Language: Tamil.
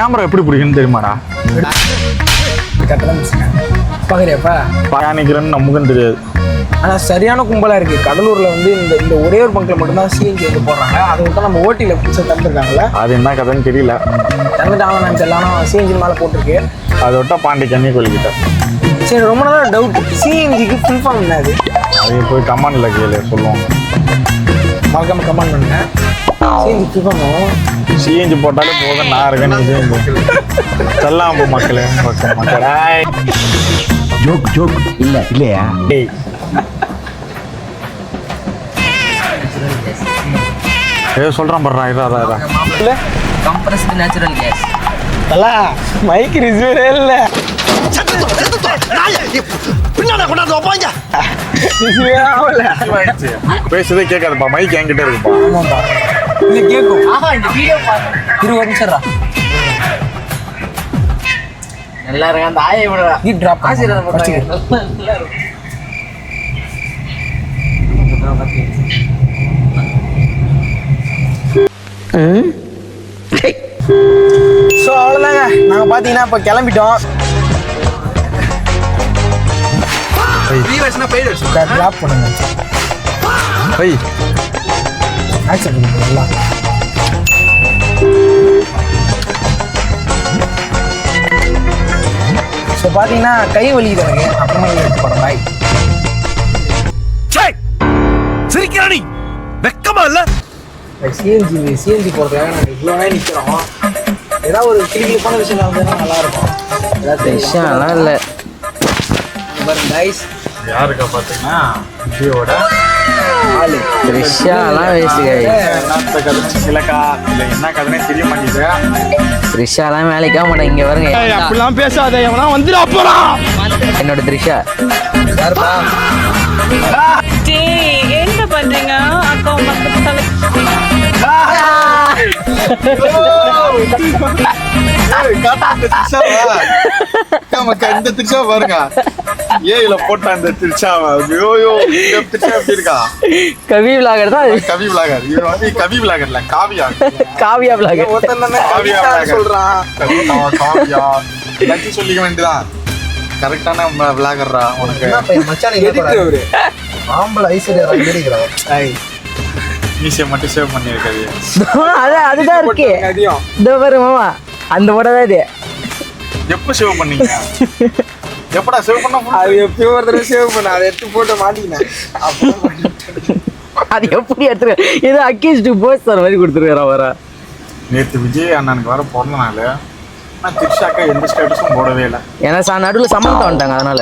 கேமரா எப்படி பிடிக்குன்னு தெரியுமாடா? பாக்குறியாப்பா நிக்கிறேன்னு நமக்குன்னு தெரியாது. ஆனால் சரியான கும்பலாக இருக்குது. கடலூரில் வந்து இந்த ஒரே ஒரு பங்கில் மட்டும்தான் சிஎன்ஜி வந்து போடுறாங்க. அதை விட்டு நம்ம ஓட்டியில் புதுசாக தந்துருக்காங்கல்ல, அது என்ன கதைன்னு தெரியல. தந்துட்டாங்க நான் தெரியலாம். சிஎன்ஜி மேலே போட்டிருக்கு. அதை விட்டா பாண்டி கண்ணி கொல்லிக்கிட்ட. சரி, ரொம்ப நாள் டவுட், சிஎன்ஜிக்கு ஃபுல் ஃபார்ம் என்னது? அதை போய் கமாண்டில் கேளு சொல்லுவோம். மறக்காம கமெண்ட் பண்ணுங்க. சிஎன்ஜி ஃபுல் ஃபார்ம் சிஎன்ஜி போட்டாலே போதும். நான் இருக்கேன், நீ சிஎன்ஜி சொல்லாம மக்களே. மக்களே ஜோக் ஜோக் இல்லையா? ஏதோ சொல்கிறான் படுறா. இதா இல்லை கம்ப்ரஸ்டு நேச்சுரல் கேஸ். நல்லா மைக் ரிசீவரே இல்லை. பேசுறதே கேட்காதுப்பா. மைக் என்கிட்ட இருக்குப்பா. ஆமாப்பா, இல்லை கேட்கும். இந்த வீடியோ பாருங்க. 20 நிமிஷம் நல்லா இருக்கு. அந்த ஆயை விட நீ ட்ராப் ஆசீர்வாதம் போட்டாங்க. நல்லா இருக்கு. ஸோ அவ்வளோதாங்க. நாங்கள் பார்த்தீங்கன்னா இப்போ கிளம்பிட்டோம். ட்ராப் பண்ணுங்க. ஆக்சன் பண்ணுங்க. ஸோ பார்த்தீங்கன்னா கை வலிக்குது எனக்கு. அப்புறமா எடுத்து போகிறேன். பாய். சிரிக்கிறானி வெக்கமா இல்ல? சிஎன்ஜி போகிறதுக்காக நாங்கள் இவ்வளோ நேரம் நிற்கிறோம். ஏதாவது ஒரு கிளிப்பான விஷயம் நடந்ததுன்னா நல்லாயிருக்கும். ஏதாவது விஷயம்லாம் இல்லை. பாருங்க கைஸ், யாருக்கா பார்த்தீங்கன்னா விஜயோட ஆளு ரிஷாலாம் வேஸ்ட்டு. என்னத்த கதை இல்லக்கா, இல்லை என்ன கதைனே தெரிய மாட்டேங்குது. த்ரிஷாலாம் வேலைக்கா மாட்டேன். இங்கே வருங்க, அப்படிலாம் பேசாத. எவனா வந்துடா போறான். என்னோட த்ரிஷா. யாருப்பா? என்ன பண்றீங்க? அக்கா மத்த இந்த திருச்சா பாருங்க. ஏல போட்டா இந்த திருச்சாவை. ஐயோ, இந்த திருச்சா எப்படி இருக்கா? கவி விலாகர் தான். கவி விலாகர். இவர் வந்து கவி விலாகர்ல காவியா. காவியா விலாகர். காவியா விலாகர் சொல்றான். காவியா எல்லாத்தையும் சொல்லிக்க வேண்டியதான். கரெக்டான விலாகர்ரா உனக்கு. ஆம்பளை ஐஸ்வர்யா இருக்கிறான். மீசியை மட்டும் சேவ் பண்ணியிருக்காது. அதுதான் இருக்கு. இந்த பாரு மாமா, அந்த படம் தான் இது. எப்போ சேவ் பண்ணீங்க? எப்படா சேவ் பண்ண? அது எப்பயும் ஒரு தடவை சேவ் பண்ண, அதை எடுத்து போட்டு மாட்டிக்கினேன். அது எப்படி எடுத்துரு? ஏதோ அக்கீஸ்ட் போஸ்டர் மாதிரி கொடுத்துருக்காரு அவரை. நேற்று விஜய் அண்ணனுக்கு வர பிறந்த நாள். ஆனால் திரிஷாக்கா எந்த ஸ்டேட்டஸும் போடவே இல்லை. ஏன்னா நடுவில் சம்மந்தம் வந்துட்டாங்க அதனால.